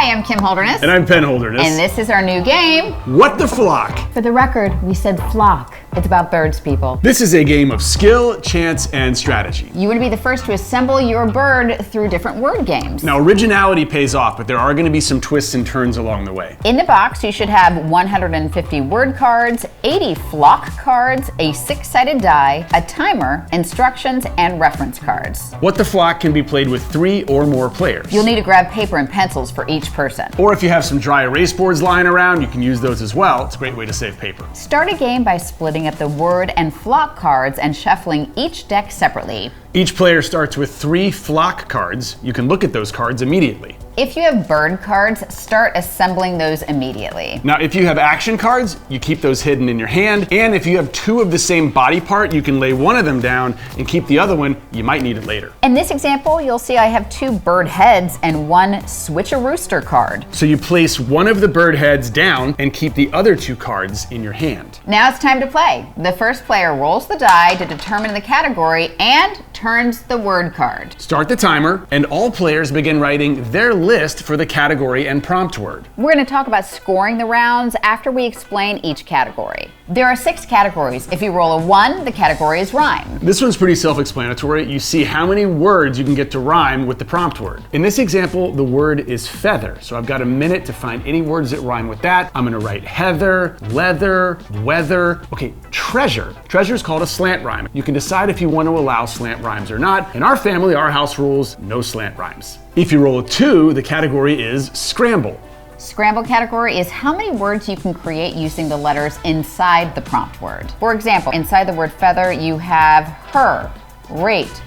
Hi, I'm Kim Holderness. And I'm Penn Holderness. And this is our new game, What the Flock? For the record, we said flock. It's about birds, people. This is a game of skill, chance, and strategy. You want to be the first to assemble your bird through different word games. Now, originality pays off, but there are going to be some twists and turns along the way. In the box, you should have 150 word cards, 80 flock cards, a 6-sided die, a timer, instructions, and reference cards. What the Flock can be played with 3 or more players. You'll need to grab paper and pencils for each person. Or if you have some dry erase boards lying around, you can use those as well. It's a great way to save paper. Start a game by splitting up the word and flock cards and shuffling each deck separately. Each player starts with 3 flock cards. You can look at those cards immediately. If you have bird cards, start assembling those immediately. Now, if you have action cards, you keep those hidden in your hand. And if you have 2 of the same body part, you can lay one of them down and keep the other one. You might need it later. In this example, you'll see I have 2 bird heads and 1 Switch-A-Rooster card. So you place one of the bird heads down and keep the other 2 cards in your hand. Now it's time to play. The first player rolls the die to determine the category and turns the word card. Start the timer, and all players begin writing their list for the category and prompt word. We're going to talk about scoring the rounds after we explain each category. There are 6 categories. If you roll a 1, the category is rhyme. This one's pretty self-explanatory. You see how many words you can get to rhyme with the prompt word. In this example, the word is feather. So I've got a minute to find any words that rhyme with that. I'm going to write heather, leather, weather. Okay, treasure. Treasure is called a slant rhyme. You can decide if you want to allow slant rhymes or not. In our family, our house rules, no slant rhymes. If you roll a 2, the category is scramble. Scramble category is how many words you can create using the letters inside the prompt word. For example, inside the word feather, you have her, rate,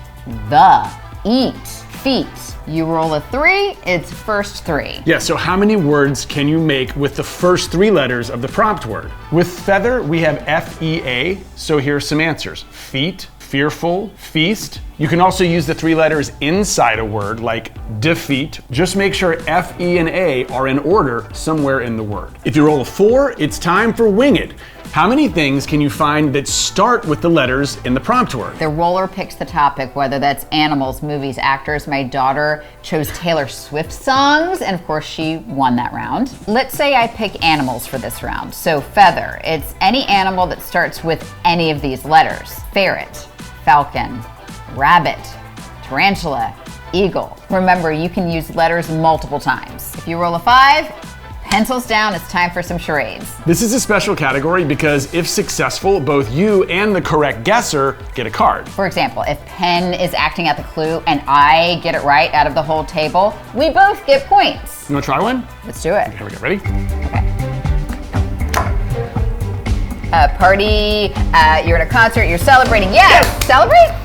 the, eat, feet. You roll a 3, it's first 3. Yeah, so how many words can you make with the first 3 letters of the prompt word? With feather, we have F-E-A, so here's some answers. Feet, fearful, feast. You can also use the 3 letters inside a word like defeat. Just make sure F, E, and A are in order somewhere in the word. If you roll a 4, it's time for wing it. How many things can you find that start with the letters in the prompt word? The roller picks the topic, whether that's animals, movies, actors. My daughter chose Taylor Swift songs, and of course she won that round. Let's say I pick animals for this round. So feather, it's any animal that starts with any of these letters. Ferret, falcon, rabbit, tarantula, eagle. Remember, you can use letters multiple times. If you roll a 5, pencils down, it's time for some charades. This is a special category because if successful, both you and the correct guesser get a card. For example, if Penn is acting out the clue and I get it right out of the whole table, we both get points. You wanna try one? Let's do it. Okay, here we go, ready? Okay. Party, you're at a concert, you're celebrating. Yes! Celebrate?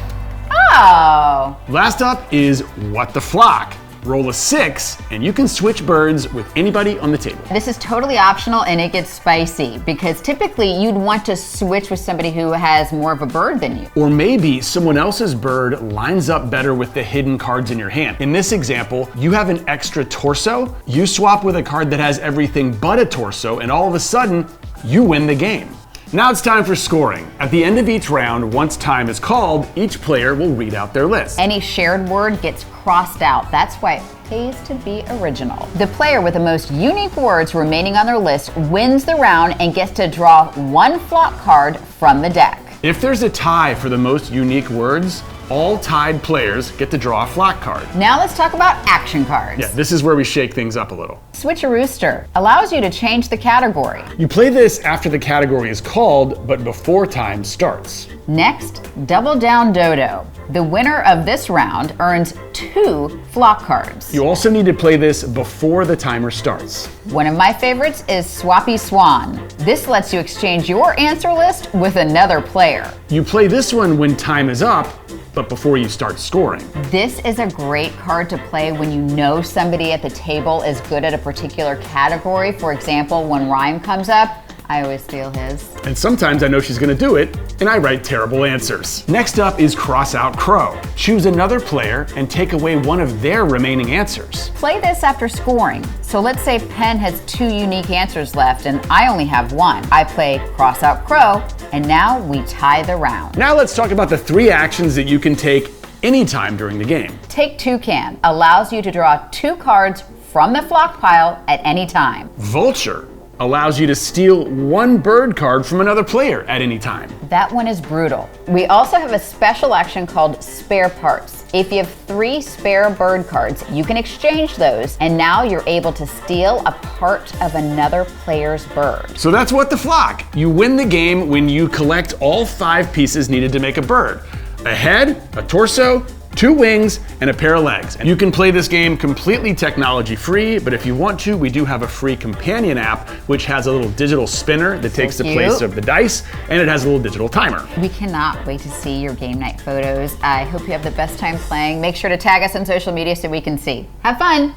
Oh. Last up is What the Flock. Roll a 6, and you can switch birds with anybody on the table. This is totally optional, and it gets spicy because typically you'd want to switch with somebody who has more of a bird than you. Or maybe someone else's bird lines up better with the hidden cards in your hand. In this example, you have an extra torso. You swap with a card that has everything but a torso, and all of a sudden, you win the game. Now it's time for scoring. At the end of each round, once time is called, each player will read out their list. Any shared word gets crossed out. That's why it pays to be original. The player with the most unique words remaining on their list wins the round and gets to draw 1 flock card from the deck. If there's a tie for the most unique words, all tied players get to draw a flock card. Now let's talk about action cards. Yeah, this is where we shake things up a little. Switch-A-Rooster allows you to change the category. You play this after the category is called, but before time starts. Next, Double Down Dodo. The winner of this round earns 2 flock cards. You also need to play this before the timer starts. One of my favorites is Swappy Swan. This lets you exchange your answer list with another player. You play this one when time is up, but before you start scoring. This is a great card to play when you know somebody at the table is good at a particular category. For example, when rhyme comes up, I always steal his. And sometimes I know she's gonna do it, and I write terrible answers. Next up is Cross Out Crow. Choose another player and take away one of their remaining answers. Play this after scoring. So let's say Penn has 2 unique answers left and I only have 1. I play Cross Out Crow, and now we tie the round. Now let's talk about the 3 actions that you can take anytime during the game. Take Toucan allows you to draw 2 cards from the flock pile at any time. Vulture allows you to steal one bird card from another player at any time. That one is brutal. We also have a special action called spare parts. If you have 3 spare bird cards, you can exchange those, and now you're able to steal a part of another player's bird. So that's what the flock. You win the game when you collect all 5 pieces needed to make a bird. A head, a torso, 2 wings, and a pair of legs. And you can play this game completely technology free, but if you want to, we do have a free companion app, which has a little digital spinner that takes the place of the dice, and it has a little digital timer. We cannot wait to see your game night photos. I hope you have the best time playing. Make sure to tag us on social media so we can see. Have fun.